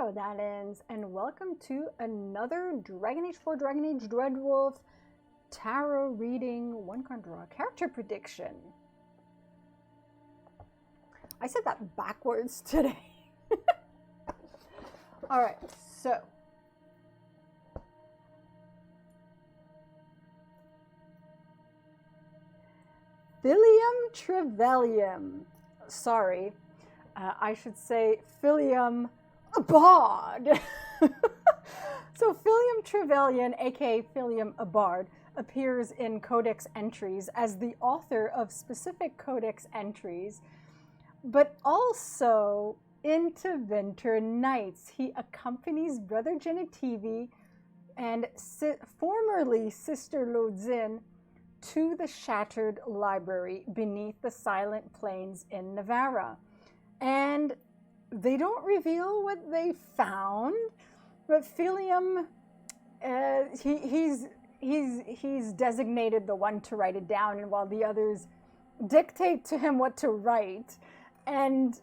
Hello, Dalins, and welcome to another Dragon Age 4 Dragon Age Dreadwolf tarot reading, one card draw, character prediction. I said that backwards today. Alright, so. Philliam Trevelyan. Sorry, I should say Philliam Abard. So Philliam Trevelyan, aka Philliam Abard, appears in codex entries as the author of specific codex entries, but also into Winter Nights. He accompanies Brother Genitivi and formerly Sister Lodzin to the Shattered Library beneath the Silent Plains in Navarra. And they don't reveal what they found, but Philliam, he's designated the one to write it down, and while the others dictate to him what to write, and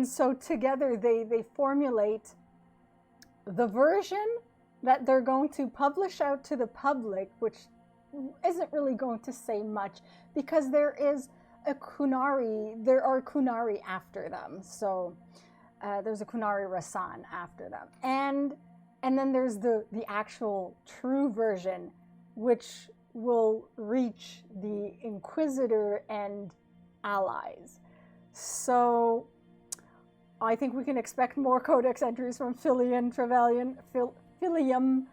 so together they formulate the version that they're going to publish out to the public, which isn't really going to say much because there are Qunari after them. So there's a Qunari Rasaan after them. And then there's the actual true version, which will reach the Inquisitor and allies. So I think we can expect more codex entries from Philliam Trevelyan, Philliam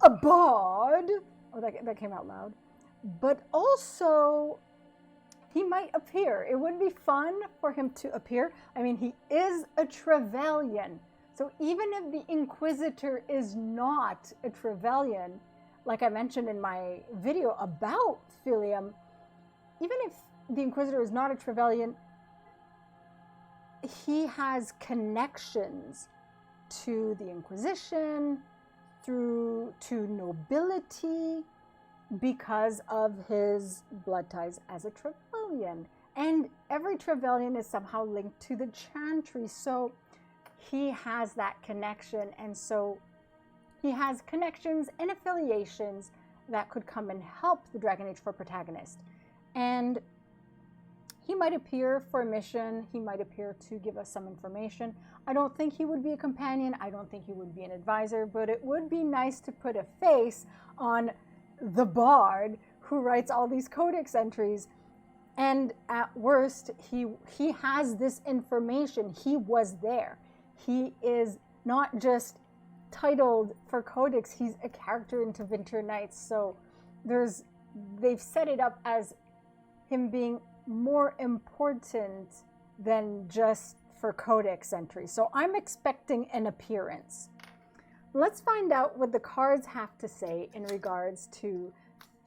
Abard. Oh, that came out loud. But also, he might appear. It would be fun for him to appear. I mean, he is a Trevelyan. So even if the Inquisitor is not a Trevelyan, like I mentioned in my video about Philliam, even if the Inquisitor is not a Trevelyan, he has connections to the Inquisition, to nobility, because of his blood ties as a Trevelyan. And every Trevelyan is somehow linked to the Chantry, so he has that connection, and so he has connections and affiliations that could come and help the Dragon Age 4 protagonist. And he might appear for a mission, he might appear to give us some information. I don't think he would be a companion, I don't think he would be an advisor, but it would be nice to put a face on the bard who writes all these codex entries. And at worst, he has this information. He was there. He is not just titled for codex, he's a character into Winter Nights. So they've set it up as him being more important than just for codex entry. So I'm expecting an appearance. Let's find out what the cards have to say in regards to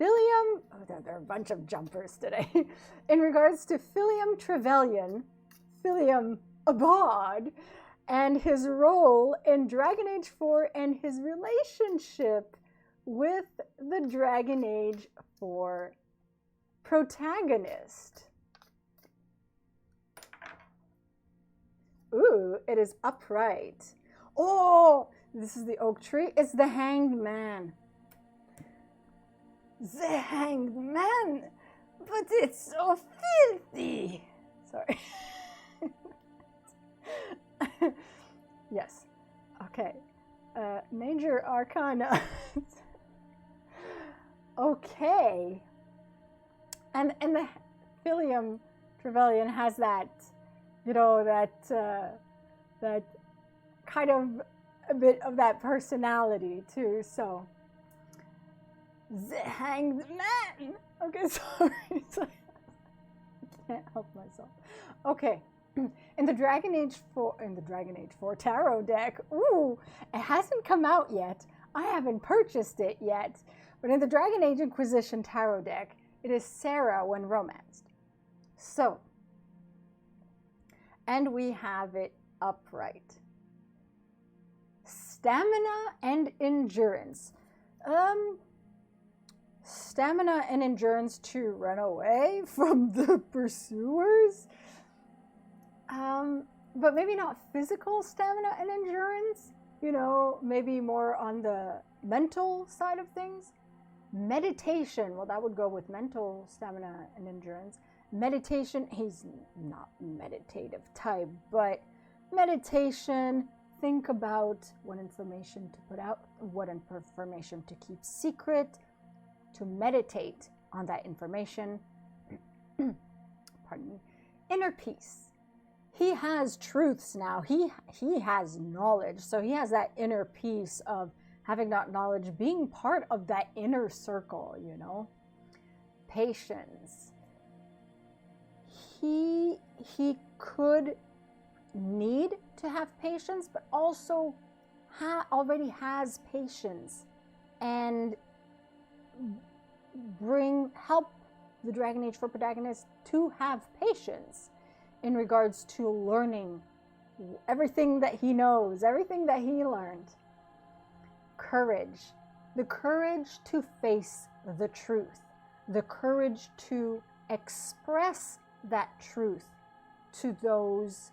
Philliam. Oh, there are a bunch of jumpers today. In regards to Philliam Trevelyan, Philliam Abard, and his role in Dragon Age 4 and his relationship with the Dragon Age 4 protagonist. Ooh, it is upright. Oh, this is the oak tree. It's the Hanged Man. The Hanged Man, but it's so filthy. Sorry. Yes. Okay. Major Arcana. Okay. And the Philliam Trevelyan has that, you know, that kind of a bit of that personality too. So the Hanged Man. Okay, sorry. I can't help myself. Okay. In the Dragon Age 4 tarot deck, ooh, it hasn't come out yet. I haven't purchased it yet. But in the Dragon Age Inquisition tarot deck, it is Sarah when romanced. So, and we have it upright. Stamina and endurance. Stamina and endurance to run away from the pursuers. but maybe not physical stamina and endurance, you know, maybe more on the mental side of things. Meditation, well, that would go with mental stamina and endurance. Meditation, he's not meditative type, but meditation, think about what information to put out, what information to keep secret, to meditate on that information. Pardon me. Inner peace. He has truths now. He has knowledge. So he has that inner peace of having that knowledge, being part of that inner circle, you know. Patience. He could need to have patience, but also already has patience and help the Dragon Age 4 protagonist to have patience in regards to learning everything that he knows, everything that he learned. Courage. The courage to face the truth. The courage to express that truth to those.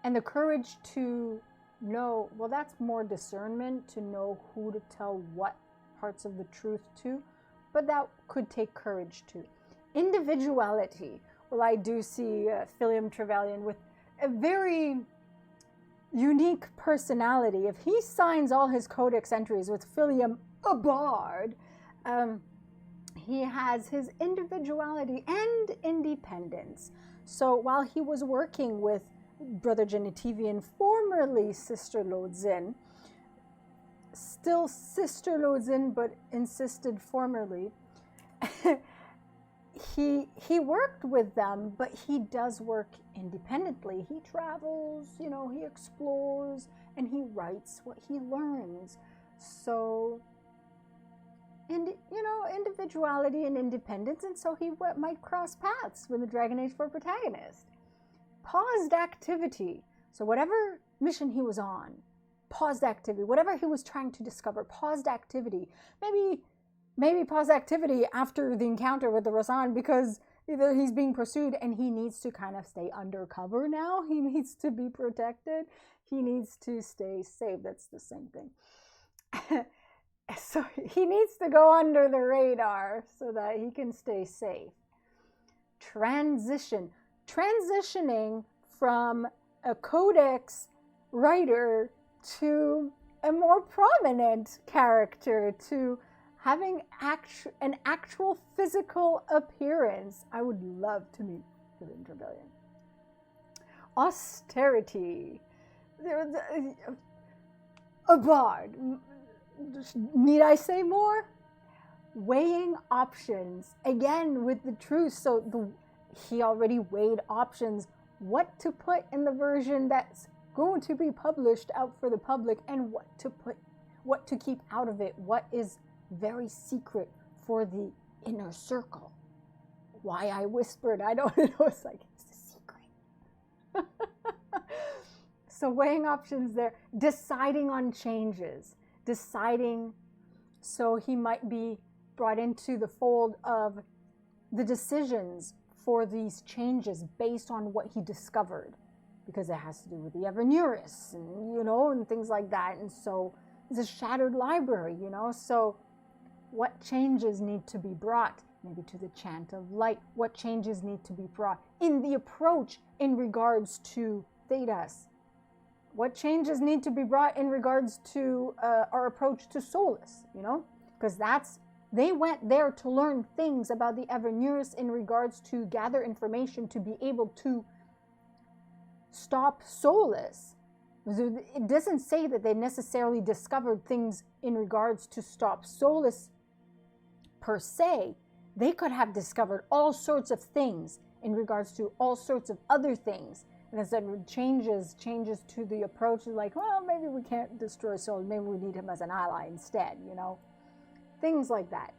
And the courage to know, well, that's more discernment, to know who to tell what parts of the truth to. But that could take courage too. Individuality. Well, I do see Philliam Trevelyan with a very unique personality. If he signs all his codex entries with Philliam a Bard, he has his individuality and independence. So while he was working with Brother Genetivian, formerly Sister Lodzin, still Sister Lodzin, but insisted formerly, he worked with them, but he does work independently. He travels, you know, he explores, and he writes what he learns. So, and you know, individuality and independence, and so he might cross paths with the Dragon Age 4 protagonist. Paused activity. So whatever mission he was on, paused activity. Whatever he was trying to discover, paused activity. Maybe pause activity after the encounter with the Rasaan, because either he's being pursued and he needs to kind of stay undercover now. He needs to be protected. He needs to stay safe. That's the same thing. So he needs to go under the radar so that he can stay safe. Transition. Transitioning from a codex writer to a more prominent character, to having an actual physical appearance. I would love to meet Philliam Trevelyan. Austerity. A bard. Need I say more? Weighing options. Again, with the truth. So he already weighed options. What to put in the version that's going to be published out for the public, and what to keep out of it. What is very secret for the inner circle. Why I whispered, I don't know. It's like, it's a secret. So weighing options there. Deciding on changes. Deciding, so he might be brought into the fold of the decisions for these changes based on what he discovered, because it has to do with the Evernuris and, you know, and things like that. And so it's a shattered library, you know. So what changes need to be brought, maybe to the Chant of Light? What changes need to be brought in the approach in regards to Thedas? What changes need to be brought in regards to our approach to Solus, you know? Because they went there to learn things about the Evernuris in regards to gather information to be able to stop Solus. It doesn't say that they necessarily discovered things in regards to stop Solus per se. They could have discovered all sorts of things in regards to all sorts of other things. And instead changes to the approach, like, well, maybe we can't destroy Solus, maybe we need him as an ally instead, you know? Things like that.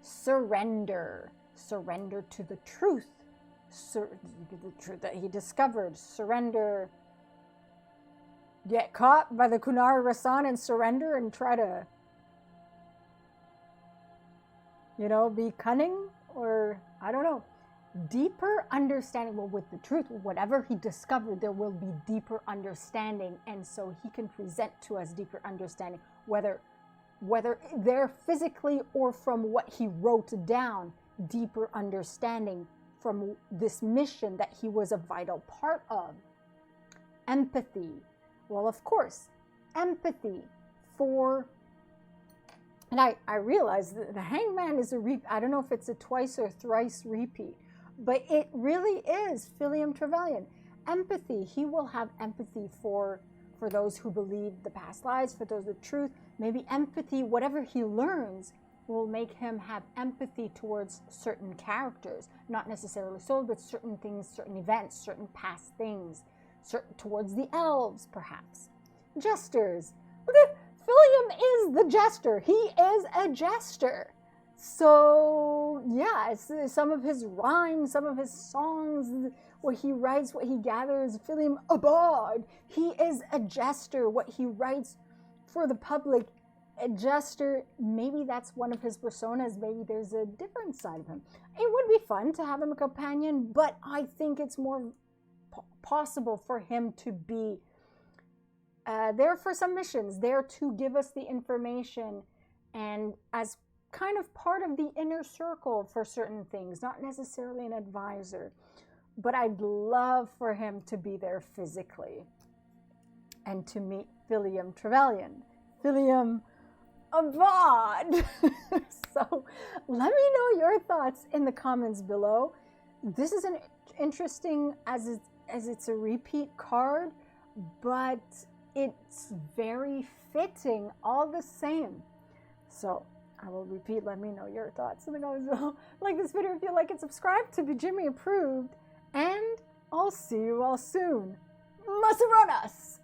Surrender. Surrender to the truth. The truth that he discovered. Surrender. Get caught by the Qunari Rasaan and surrender and try to, you know, be cunning, or I don't know. deeper understanding. Well, with the truth, whatever he discovered, there will be deeper understanding, and so he can present to us deeper understanding, whether they're physically or from what he wrote down, deeper understanding from this mission that he was a vital part of. Empathy. Well, of course, empathy for, and I realize that the hangman is I don't know if it's a twice or thrice repeat, but it really is Philliam Trevelyan. Empathy. He will have empathy for those who believe the past lives, for those with truth. Maybe empathy, whatever he learns, will make him have empathy towards certain characters, not necessarily souls, but certain things, certain events, certain past things, towards the elves, perhaps. Jesters. Philliam is the jester. He is a jester. So, yeah, it's some of his rhymes, some of his songs, what he writes, what he gathers. Philliam a bard. He is a jester. What he writes for the public, a jester, maybe that's one of his personas. Maybe there's a different side of him. It would be fun to have him a companion, but I think it's more possible for him to be there for some missions, there to give us the information, and as kind of part of the inner circle for certain things, not necessarily an advisor. But I'd love for him to be there physically and to meet Philliam Trevelyan. Philliam Abad. So let me know your thoughts in the comments below. This is an interesting, as it's a repeat card, but it's very fitting all the same. So I will repeat, let me know your thoughts in the comments below. Like this video if you like it, subscribe to be Jimmy approved, and I'll see you all soon. Masaronas!